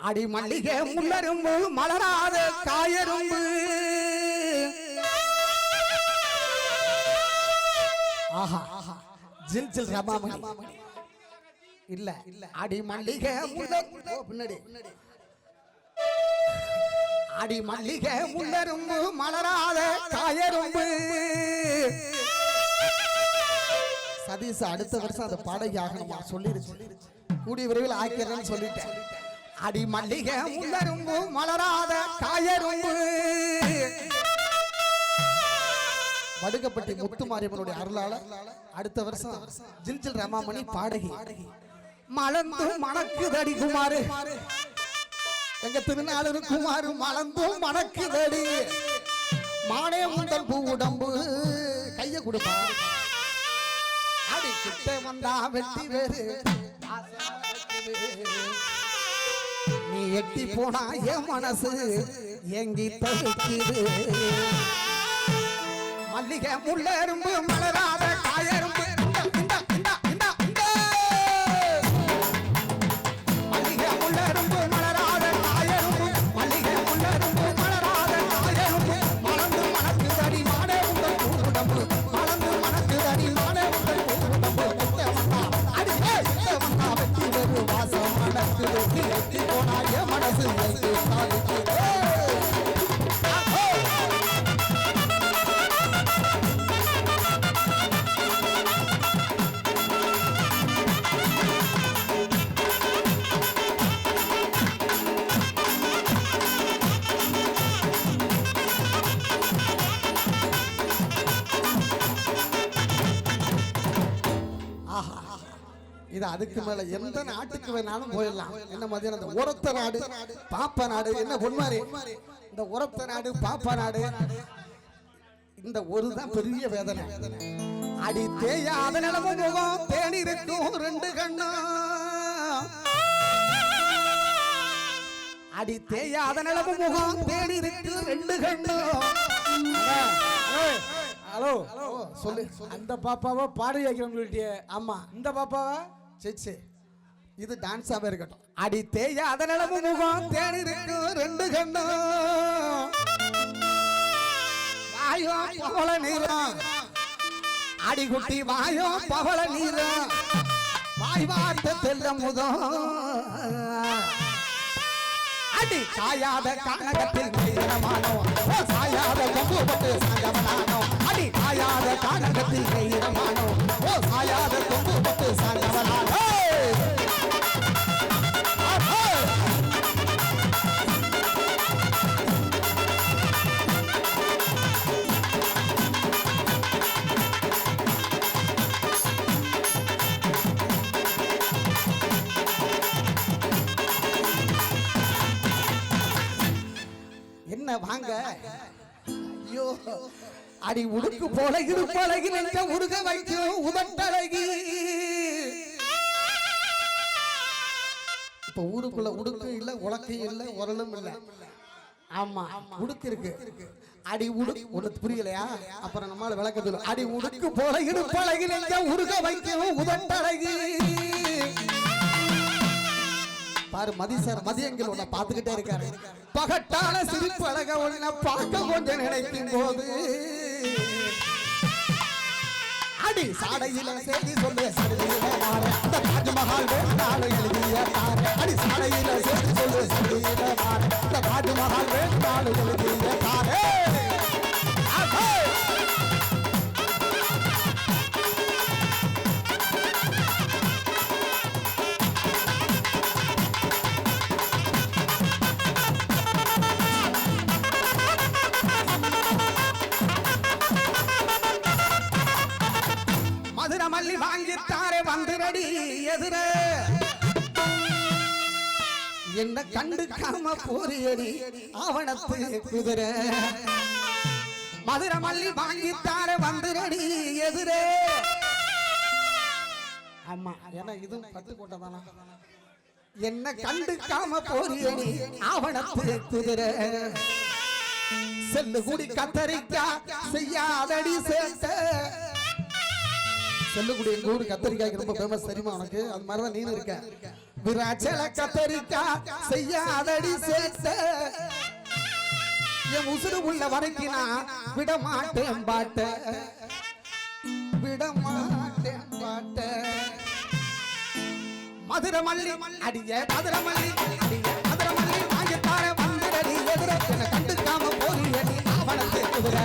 அடி மல்லிகை முள்ளரும்பு மலராத காயரும்பு ஆஹா ஜில் ஜில் ரமாமணி இல்ல அடி மல்லிகை பின்னாடி அடி மல்லிகை முள்ளரும்பு மலராத காயரும்பு சதீஷ் அடுத்த வருஷம் அந்த பாடகி ஆகணுமா சொல்லிருச்சு கூடிய விரைவில் ஆக்கிறேன்னு சொல்லிட்டேன் அடி மல்லிகை முள்ளரும்பு மலராத காயரும்பு வடுகப்பட்டி முத்துமாரியம்மனுடைய அருளால அடுத்த வருஷம் ஜில் ஜில் ரமாமணி பாடகி மலர்ந்தும் மணக்குதடி குமாரு எங்க திருநாளூர் குமாரு மலர்ந்தும் மணக்குதடி மானே உந்தன் பூ உடம்பு கைய கொடுப்பா அடி கிட்ட வந்தா வெட்டி வேறு நீ எட்டி போனா என் மனசு எங்கி தவிக்குது மல்லிகை முள்ளரும்பு மலராத காயரும்பு மல்லிகை முள்ளரும்பு மலராத காயரும்பு மல்லிகை முள்ளரும்பு மலராத காயரும்பு மலர்ந்து மணக்குதடி மானே உங்கள் பூவுடம்பு மலர்ந்து மணக்குதடி மானே உங்கள் பூவுடம்பு அடியே வந்தா வெட்டி வெறு வாசம் மணக்குது எட்டி போனா என் மனசு எங்கி தவிக்குது இது அதுக்கு மேல எந்த நாட்டுக்கு வேணாலும் போயிடலாம் என்ன மதியம் அந்த உரத்த நாடு பாப்ப நாடு என்ன பொன்மாரி இந்த உரத்த நாடு பாப்ப நாடு இந்த ஒரு தான் பெரிய வேதனை அடி தேயாத நிலமும் முகம் தேடி இருக்கும் ரெண்டு கண்ணும் அடி தேயாத நிலமும் முகம் தேடி இருக்கு ரெண்டு கண்ணும் ஹலோ சொல்லு அந்த பாப்பாவை பாடி வைக்கிறோம் சொல்லிட்டியே ஆமா இந்த பாப்பாவை சே இது டான்ஸாவே இருக்கட்டும் அடி தேயாத நிலவு முகம் தேடி இருக்கு ரெண்டு கண்ணும் வாயோ பவள நீரம் அடி குட்டி வாயோ பவள நீரம் வாய் வார்த்த தெல்ல முதம் அடி சாயாத கானகத்தில் கைரமானோ சாயாத கொம்பு பட்டு சாஞ்சவனானோ அடி சாயாத கானகத்தில் கைரமானோ ஓ சாயாத கொம்பு பட்டு சாஞ்சவனானோ என்ன வாங்க ஐயோ அடி உடுக்கு போல இடுப்பழகி நின்ற உருக வைக்கும் உதட்டழகி இப்ப ஊருக்குள்ள உடுக்கு இல்ல உலக்கையும் இல்ல உரலும் இல்ல ஆமா உடுக்கு இருக்கு அடி உடுக்கு உனக்கு புரியலையா அப்புறம் நம்மளால விளக்கத்துல அடி உடுக்கு போல இடுப்பழகி நின்ற உருக வைக்கும் உதட்டழகி பாரு மதி சார் மதியங்கள் உன்னை பார்த்துக்கிட்டே இருக்காரு பகட்டான சிரிப்பு அழக உன்னை பார்க்க கொஞ்சம் நினைக்கும் போது அடி சாடையில செய்தி சொல்லு அந்த தாஜ்மஹால் வேண்டாலும் எழுதிய தாரு அடி சாடையில செய்தி சொல்லு சடியில மாறு அந்த தாஜ்மஹால் வேண்டாலும் எழுதிய தாரு மல்லி வாங்கித்தாரே வந்துரடி எதிர என்ன கண்டுக்காம போறியடி ஆவணத்து குதிரை மதுரை மல்லி வாங்கித்தாரே வந்துரடி எதிர ஆமா ஏன்னா இதுவும் பட்டு போட்டதானா என்ன கண்டுக்காம போறியடி ஆவணத்து குதிரை செல்லு கூடி கத்தரிக்கா செய்யாதடி சேர்த்த செல்லுக்குடி எங்க ஊரு கத்தரிக்காய்க்கு ரொம்ப ஃபேமஸ் தெரியுமா உனக்கு அது மாதிரிதான் நீனு இருக்க விராச்சல கத்தரிக்கா செய்யாதடி சேட்ட என் உசுறு உள்ள வரைக்கும் நான் விட மாட்டேன் பாட்ட விட மாட்டேன் பாட்ட மதுரை மல்லி அடிய மதுரை மல்லி அடிய மதுரை மல்லி வாங்கித்தார வந்துடடி எதிர கண்டுக்காம போறியடி அவனை தேக்குகிற